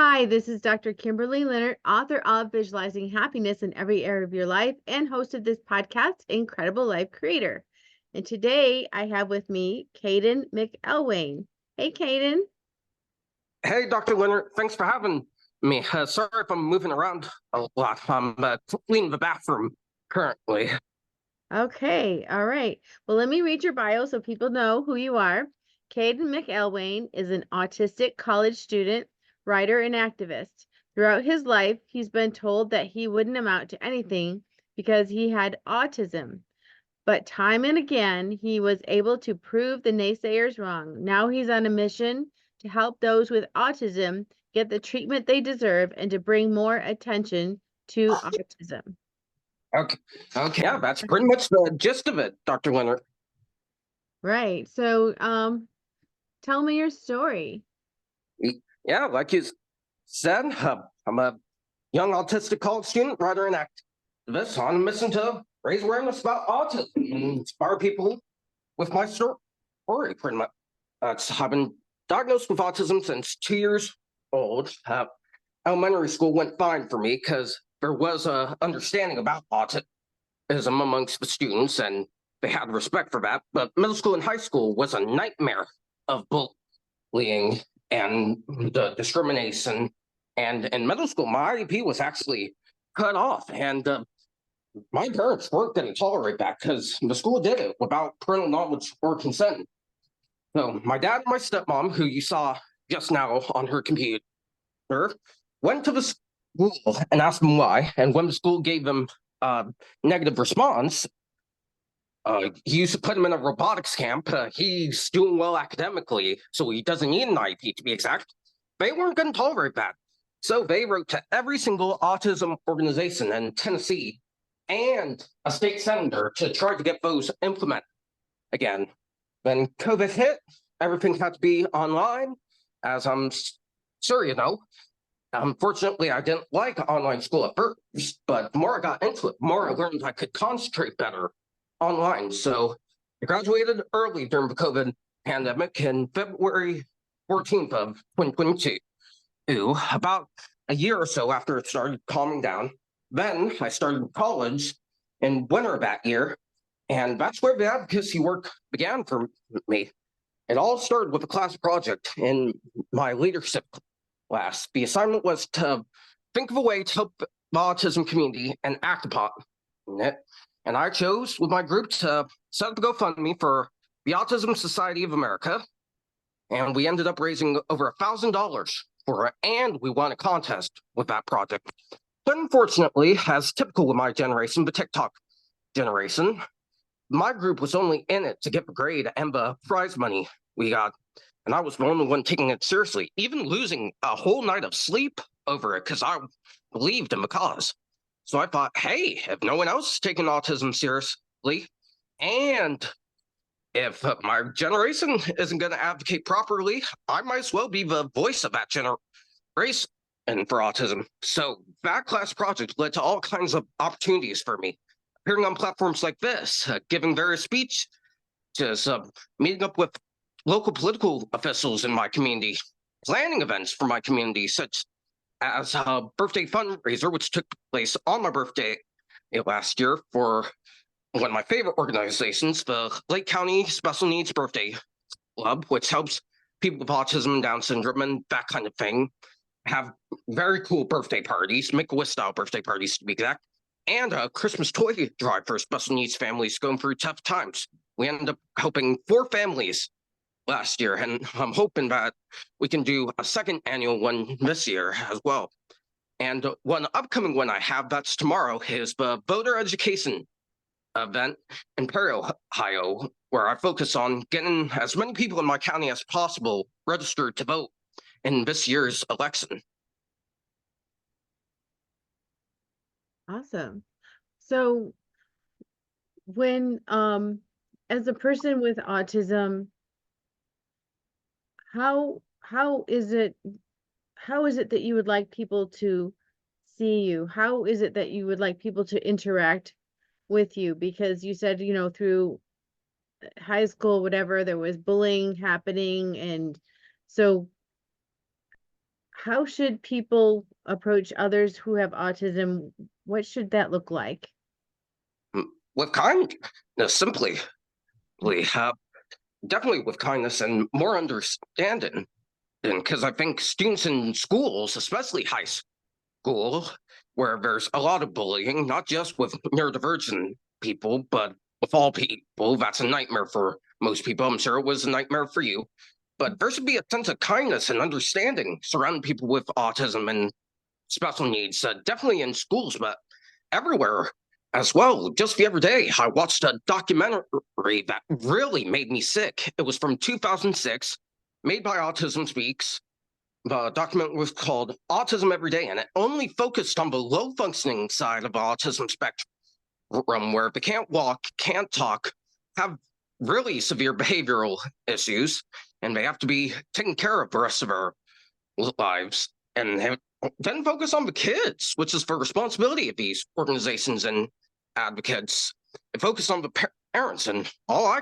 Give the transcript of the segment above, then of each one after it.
Hi, this is Dr. Kimberley Linert, author of Visualizing Happiness in Every Area of Your Life and host of this podcast, Incredible Life Creator. And today I have with me Kadin McElwain. Hey, Kadin. Hey, Dr. Linert, thanks for having me. Sorry if I'm moving around a lot. I'm cleaning the bathroom currently. Okay, all right. Well, let me read your bio so people know who you are. Kadin McElwain is an autistic college student, writer, and activist. Throughout his life, he's been told that he wouldn't amount to anything because he had autism. But time and again, he was able to prove the naysayers wrong. Now he's on a mission to help those with autism get the treatment they deserve and to bring more attention to autism. Okay, yeah, that's pretty much the gist of it, Dr. Linert. Right. So, tell me your story. Yeah, like you said, I'm a young autistic college student, writer, and activist on a mission to raise awareness about autism and inspire people with my story, pretty much. I've been diagnosed with autism since 2 years old. Elementary school went fine for me because there was a understanding about autism amongst the students, and they had respect for that. But middle school and high school was a nightmare of bullying and the discrimination. And in middle school, my IEP was actually cut off, and my parents weren't going to tolerate that because the school did it without parental knowledge or consent. So my dad and my stepmom, who you saw just now on her computer, went to the school and asked them why. And when the school gave them a negative response, he used to put him in a robotics camp. He's doing well academically, so he doesn't need an IEP to be exact. They weren't going to tolerate that. So they wrote to every single autism organization in Tennessee and a state senator to try to get those implemented again. When COVID hit, everything had to be online, as I'm sure you know. Unfortunately, I didn't like online school at first, but the more I got into it, the more I learned I could concentrate better online. So I graduated early during the COVID pandemic in February 14th of 2022, about a year or so after it started calming down. Then I started college in winter of that year, and that's where the advocacy work began for me. It all started with a class project in my leadership class. The assignment was to think of a way to help the autism community and act upon it. And I chose with my group to set up a GoFundMe for the Autism Society of America. And we ended up raising over $1,000 for it, and we won a contest with that project. But unfortunately, as typical with my generation, the TikTok generation, my group was only in it to get the grade and the prize money we got. And I was the only one taking it seriously, even losing a whole night of sleep over it because I believed in the cause. So I thought, hey, if no one else is taking autism seriously, and if my generation isn't going to advocate properly, I might as well be the voice of that generation for autism. So that class project led to all kinds of opportunities for me, appearing on platforms like this, giving various speeches, meeting up with local political officials in my community, planning events for my community, such as a birthday fundraiser, which took place on my birthday last year for one of my favorite organizations, the Lake County Special Needs Birthday Club, which helps people with autism and Down syndrome and that kind of thing have very cool birthday parties, Make-A-Wish style birthday parties to be exact, and a Christmas toy drive for special needs families going through tough times. We ended up helping 4 families last year, and I'm hoping that we can do a second annual one this year as well. And one upcoming one I have that's tomorrow is the voter education event in Perry, Ohio, where I focus on getting as many people in my county as possible registered to vote in this year's election. Awesome. So when as a person with autism, how is it that you would like people to see you? How is it that you would like people to interact with you? Because you said, through high school, whatever, there was bullying happening. And so how should people approach others who have autism? What should that look like? With kindness, simply, definitely with kindness and more understanding. And because I think students in schools, especially high school, where there's a lot of bullying, not just with neurodivergent people, but with all people, that's a nightmare for most people. I'm sure it was a nightmare for you. But there should be a sense of kindness and understanding surrounding people with autism and special needs, definitely in schools, but everywhere as well. Just the other day, I watched a documentary that really made me sick. It was from 2006, made by Autism Speaks. The document was called Autism Every Day, and it only focused on the low functioning side of the autism spectrum, where they can't walk, can't talk, have really severe behavioral issues, and they have to be taken care of the rest of their lives. And then focus on the kids, which is the responsibility of these organizations and advocates. They focus on the parents, and all I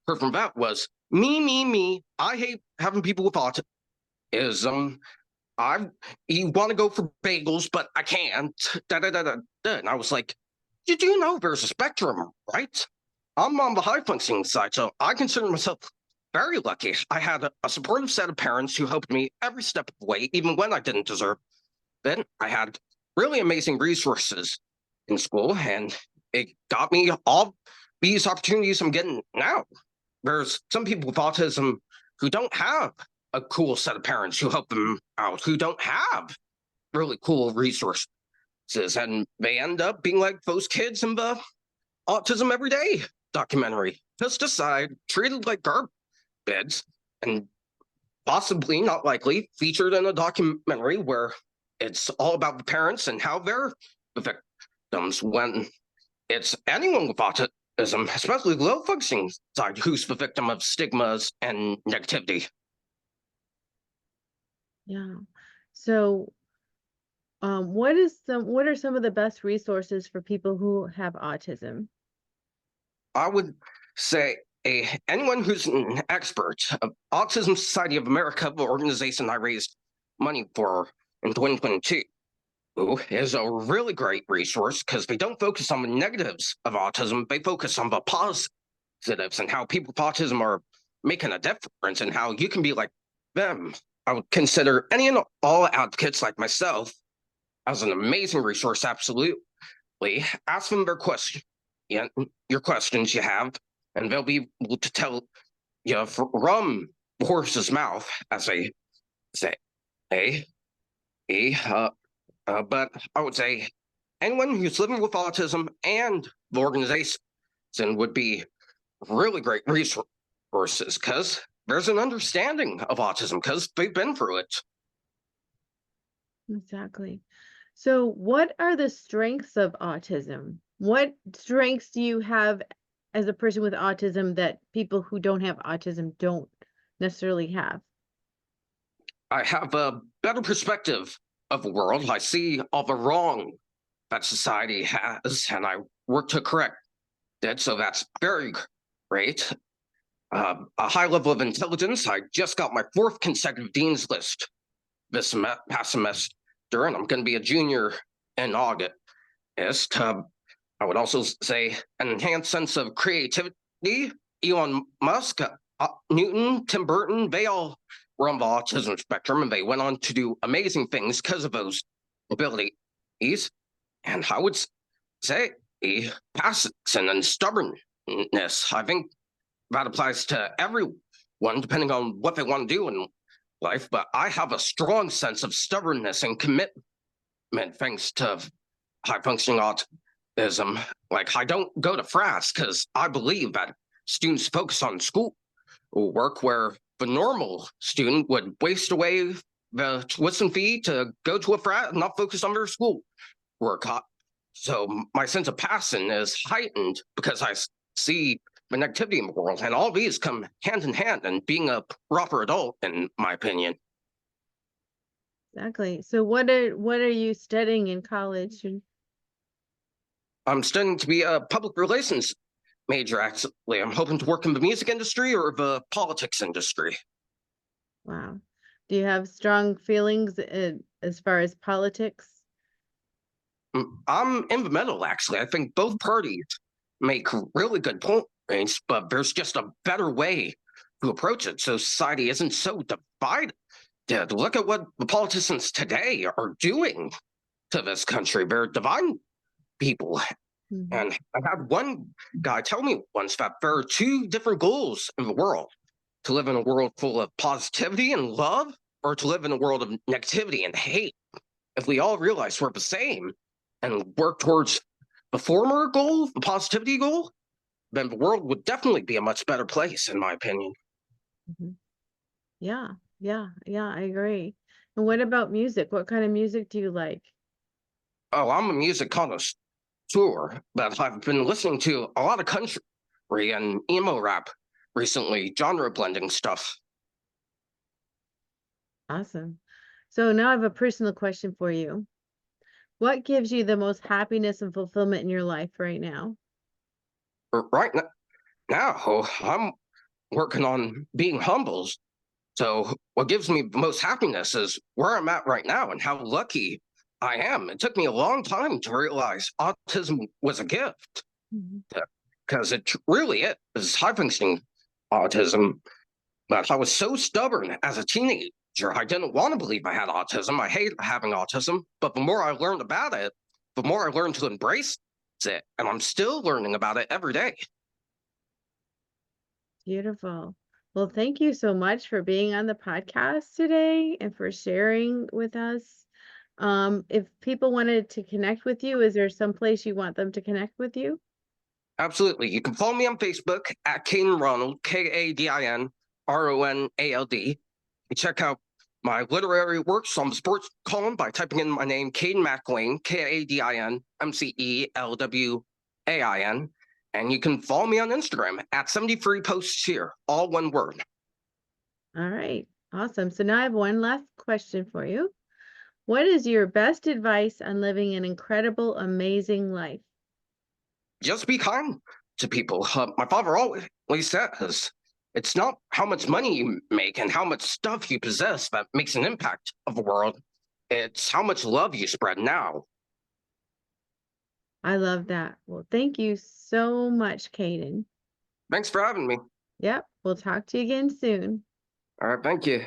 heard from that was me. I hate having people with autism. You want to go for bagels, but I can't. And I was like, did you know there's a spectrum, right? I'm on the high functioning side, so I consider myself very lucky. I had a supportive set of parents who helped me every step of the way, even when I didn't deserve it. I had really amazing resources in school, and it got me all these opportunities I'm getting now. There's some people with autism who don't have a cool set of parents who help them out, who don't have really cool resources, and they end up being like those kids in the Autism Every Day documentary, just aside, treated like garbage, and possibly, not likely, featured in a documentary where it's all about the parents and how they're the victims, when it's anyone with autism, especially the low functioning side, who's the victim of stigmas and negativity. Yeah. So, what are some of the best resources for people who have autism? I would say anyone who's an expert of Autism Society of America, the organization I raised money for in 2022, is a really great resource because they don't focus on the negatives of autism. They focus on the positives and how people with autism are making a difference and how you can be like them. I would consider any and all advocates like myself as an amazing resource, absolutely. Ask them their question, your questions you have, and they'll be able to tell you from the horse's mouth, as they say. But I would say anyone who's living with autism and the organization would be really great resources because there's an understanding of autism because they've been through it. Exactly. So, what are the strengths of autism? What strengths do you have as a person with autism that people who don't have autism don't necessarily have? I have a better perspective of the world. I see all the wrong that society has, and I work to correct it. So that's very great. A high level of intelligence. I just got my 4th consecutive dean's list this past semester, and I'm going to be a junior in August. I would also say an enhanced sense of creativity. Elon Musk, Newton, Tim Burton, they all were on the autism spectrum, and they went on to do amazing things because of those abilities. And I would say passion and stubbornness. I think that applies to everyone, depending on what they want to do in life. But I have a strong sense of stubbornness and commitment thanks to high functioning autism. Like, I don't go to frats because I believe that students focus on school work where the normal student would waste away the tuition fee to go to a frat and not focus on their school work. So my sense of passion is heightened because I see the negativity in the world, and all these come hand in hand in being a proper adult, in my opinion. Exactly. So, what are you studying in college? I'm studying to be a public relations major, actually. I'm hoping to work in the music industry or the politics industry. Wow. Do you have strong feelings as far as politics? I'm in the middle, actually. I think both parties make really good points, but there's just a better way to approach it so society isn't so divided. Look at what the politicians today are doing to this country. They're dividing people. Mhm. And I had one guy tell me once that there are two different goals in the world: to live in a world full of positivity and love, or to live in a world of negativity and hate. If we all realize we're the same and work towards the former goal, the positivity goal, then the world would definitely be a much better place, in my opinion. Mhm. Yeah, yeah, I agree. And what about music? What kind of music do you like? Oh, I'm a music connoisseur, but I've been listening to a lot of country and emo rap recently, genre blending stuff. Awesome. So now I have a personal question for you. What gives you the most happiness and fulfillment in your life right now? Right now, I'm working on being humble. So, what gives me the most happiness is where I'm at right now and how lucky I am. It took me a long time to realize autism was a gift Mhm. because it really is high functioning autism. But I was so stubborn as a teenager. I didn't want to believe I had autism. I hated having autism. But the more I learned about it, the more I learned to embrace it. And I'm still learning about it every day. Beautiful. Well, thank you so much for being on the podcast today and for sharing with us. If people wanted to connect with you, is there some place you want them to connect with you? Absolutely. You can follow me on Facebook at Kadin Ronald, KadinRonald. You check out my literary works on the sports column by typing in my name, Kadin McElwain, KadinMcElwain. And you can follow me on Instagram at 73 posts here, all one word. All right. Awesome. So now I have one last question for you. What is your best advice on living an incredible, amazing life? Just be kind to people. My father always says it's not how much money you make and how much stuff you possess that makes an impact of the world. It's how much love you spread now. I love that. Well, thank you so much, Kaden. Thanks for having me. Yep. We'll talk to you again soon. All right, thank you.